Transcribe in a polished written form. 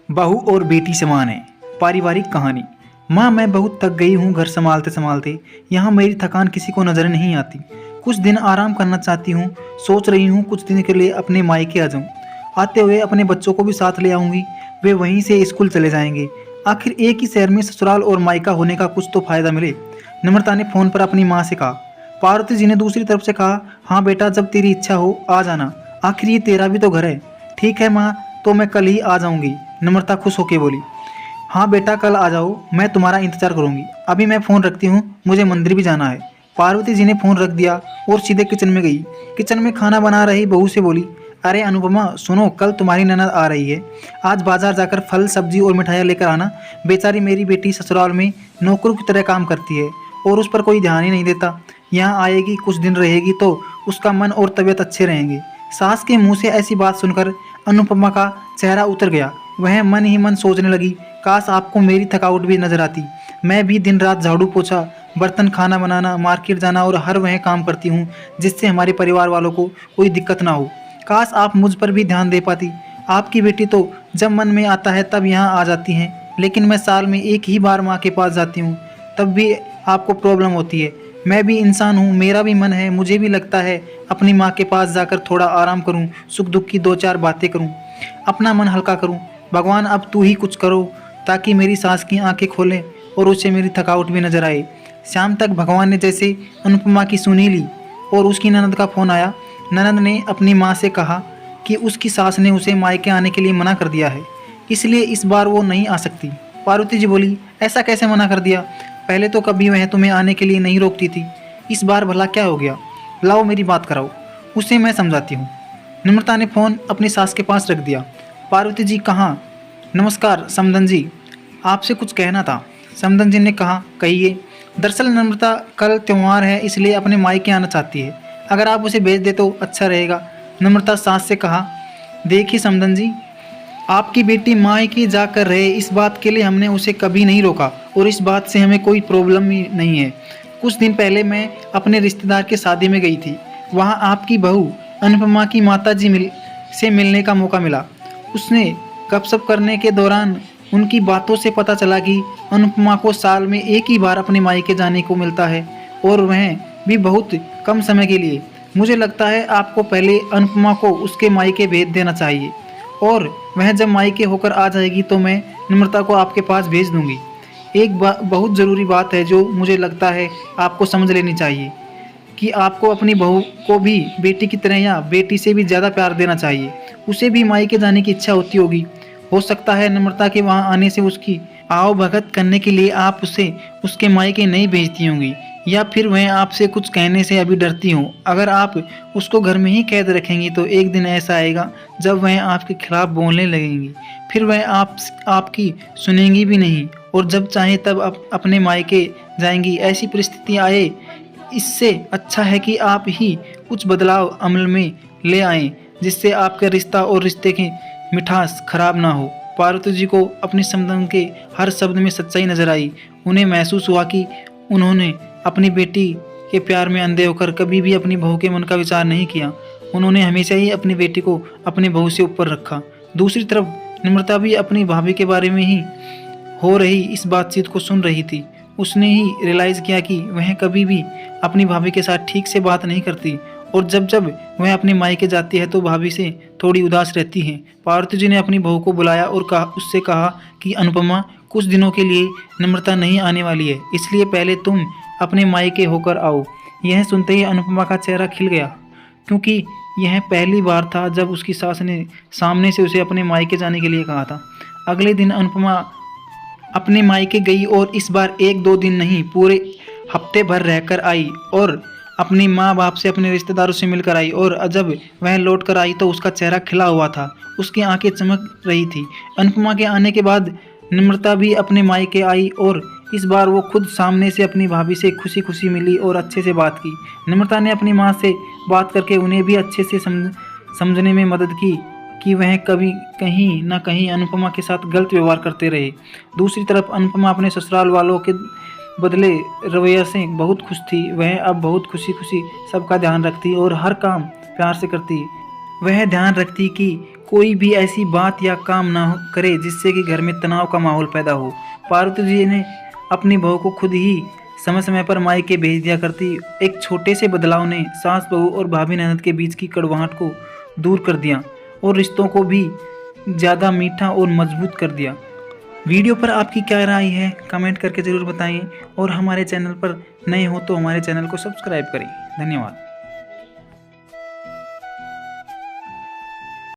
बहू और बेटी समान है। पारिवारिक कहानी। माँ, मैं बहुत थक गई हूँ घर संभालते संभालते। यहाँ मेरी थकान किसी को नजर नहीं आती। कुछ दिन आराम करना चाहती हूँ। सोच रही हूँ कुछ दिन के लिए अपने मायके आ जाऊँ। आते हुए अपने बच्चों को भी साथ ले आऊँगी। वे वहीं से स्कूल चले जाएंगे। आखिर एक ही शहर में ससुराल और मायका होने का कुछ तो फायदा मिले। नम्रता ने फ़ोन पर अपनी माँ से कहा। पार्वती जी ने दूसरी तरफ से कहा, हाँ बेटा, जब तेरी इच्छा हो आ जाना। आखिर ये तेरा भी तो घर है। ठीक है माँ, तो मैं कल ही आ जाऊँगी। नम्रता खुश होकर बोली। हाँ बेटा, कल आ जाओ, मैं तुम्हारा इंतजार करूँगी। अभी मैं फ़ोन रखती हूँ, मुझे मंदिर भी जाना है। पार्वती जी ने फ़ोन रख दिया और सीधे किचन में गई। किचन में खाना बना रही बहू से बोली, अरे अनुपमा सुनो, कल तुम्हारी ननद आ रही है। आज बाजार जाकर फल सब्जी और मिठाइयाँ लेकर आना। बेचारी मेरी बेटी ससुराल में नौकरों की तरह काम करती है और उस पर कोई ध्यान ही नहीं देता। यहाँ आएगी, कुछ दिन रहेगी तो उसका मन और तबीयत अच्छे रहेंगे। सास के मुंह से ऐसी बात सुनकर अनुपमा का चेहरा उतर गया। वह मन ही मन सोचने लगी, काश आपको मेरी थकावट भी नजर आती। मैं भी दिन रात झाड़ू पोछा, बर्तन, खाना बनाना, मार्केट जाना और हर वह काम करती हूँ जिससे हमारे परिवार वालों को कोई दिक्कत ना हो। काश आप मुझ पर भी ध्यान दे पाती। आपकी बेटी तो जब मन में आता है तब यहाँ आ जाती हैं, लेकिन मैं साल में एक ही बार माँ के पास जाती हूँ, तब भी आपको प्रॉब्लम होती है। मैं भी इंसान हूँ, मेरा भी मन है, मुझे भी लगता है अपनी माँ के पास जाकर थोड़ा आराम करूँ, सुख दुख की दो चार बातें करूँ, अपना मन हल्का करूँ। भगवान अब तू ही कुछ करो ताकि मेरी सास की आंखें खोलें और उसे मेरी थकावट भी नजर आए। शाम तक भगवान ने जैसे अनुपमा की सुनी ली और उसकी ननद का फ़ोन आया। ननद ने अपनी माँ से कहा कि उसकी सास ने उसे मायके आने के लिए मना कर दिया है, इसलिए इस बार वो नहीं आ सकती। पार्वती जी बोली, ऐसा कैसे मना कर दिया? पहले तो कभी वह तुम्हें आने के लिए नहीं रोकती थी, इस बार भला क्या हो गया? लाओ मेरी बात कराओ, उसे मैं समझाती हूँ। नम्रता ने फ़ोन अपनी सास के पास रख दिया। पार्वती जी कहाँ? नमस्कार समदन जी, आपसे कुछ कहना था। समदन जी ने कहा, कहिए। दरअसल नम्रता कल त्यौहार है, इसलिए अपने मायके आना चाहती है। अगर आप उसे भेज दे तो अच्छा रहेगा। नम्रता सास से कहा, देखिए समदन जी, आपकी बेटी मायके जाकर रहे, इस बात के लिए हमने उसे कभी नहीं रोका और इस बात से हमें कोई प्रॉब्लम ही नहीं है। कुछ दिन पहले मैं अपने रिश्तेदार के शादी में गई थी। वहाँ आपकी बहू अनुपमा की माताजी से मिलने का मौका मिला। उसने गपशप करने के दौरान उनकी बातों से पता चला कि अनुपमा को साल में एक ही बार अपने मायके जाने को मिलता है और वह भी बहुत कम समय के लिए। मुझे लगता है आपको पहले अनुपमा को उसके मायके भेज देना चाहिए और वह जब मायके होकर आ जाएगी तो मैं नम्रता को आपके पास भेज दूंगी। एक बहुत ज़रूरी बात है जो मुझे लगता है आपको समझ लेनी चाहिए कि आपको अपनी बहू को भी बेटी की तरह या बेटी से भी ज़्यादा प्यार देना चाहिए। उसे भी मायके जाने की इच्छा होती होगी। हो सकता है नम्रता के वहाँ आने से उसकी आओ भगत करने के लिए आप उसे उसके मायके नहीं भेजती होंगी, या फिर वह आपसे कुछ कहने से अभी डरती हो। अगर आप उसको घर में ही कैद रखेंगी तो एक दिन ऐसा आएगा जब वह आपके खिलाफ बोलने लगेंगी, फिर वह आपकी सुनेंगी भी नहीं और जब चाहे तब अपने मायके जाएंगी। ऐसी परिस्थिति आए, इससे अच्छा है कि आप ही कुछ बदलाव अमल में ले आएं जिससे आपका रिश्ता और रिश्ते की मिठास खराब ना हो। पार्वती जी को अपने समदन के हर शब्द में सच्चाई नजर आई। उन्हें महसूस हुआ कि उन्होंने अपनी बेटी के प्यार में अंधे होकर कभी भी अपनी बहू के मन का विचार नहीं किया। उन्होंने हमेशा ही अपनी बेटी को अपनी बहू से ऊपर रखा। दूसरी तरफ नम्रता भी अपनी भाभी के बारे में ही हो रही इस बातचीत को सुन रही थी। उसने ही रियलाइज़ किया कि वह कभी भी अपनी भाभी के साथ ठीक से बात नहीं करती और जब जब वह अपने मायके जाती है तो भाभी से थोड़ी उदास रहती है। पार्वती जी ने अपनी बहू को बुलाया और उससे कहा कि अनुपमा, कुछ दिनों के लिए नम्रता नहीं आने वाली है, इसलिए पहले तुम अपने मायके होकर आओ। यह सुनते ही अनुपमा का चेहरा खिल गया, क्योंकि यह पहली बार था जब उसकी सास ने सामने से उसे अपने मायके जाने के लिए कहा था। अगले दिन अनुपमा अपने मायके गई और इस बार एक दो दिन नहीं, पूरे हफ्ते भर रहकर आई और अपनी माँ बाप से, अपने रिश्तेदारों से मिलकर आई। और जब वह लौट कर आई तो उसका चेहरा खिला हुआ था, उसकी आंखें चमक रही थी। अनुपमा के आने के बाद नम्रता भी अपने मायके आई और इस बार वो खुद सामने से अपनी भाभी से खुशी खुशी मिली और अच्छे से बात की। नम्रता ने अपनी माँ से बात करके उन्हें भी अच्छे से समझने में मदद की कि वह कभी कहीं ना कहीं अनुपमा के साथ गलत व्यवहार करते रहे। दूसरी तरफ अनुपमा अपने ससुराल वालों के बदले रवैया से बहुत खुश थी। वह अब बहुत खुशी सबका ध्यान रखती और हर काम प्यार से करती। वह ध्यान रखती कि कोई भी ऐसी बात या काम ना करे जिससे कि घर में तनाव का माहौल पैदा हो। पार्वती जी ने अपनी बहू को खुद ही समय समय पर मायके भेज दिया करती। एक छोटे से बदलाव ने सास बहू और भाभी ननद के बीच की कड़वाहट को दूर कर दिया और रिश्तों को भी ज़्यादा मीठा और मजबूत कर दिया। वीडियो पर आपकी क्या राय है कमेंट करके ज़रूर बताएं और हमारे चैनल पर नए हो तो हमारे चैनल को सब्सक्राइब करें। धन्यवाद।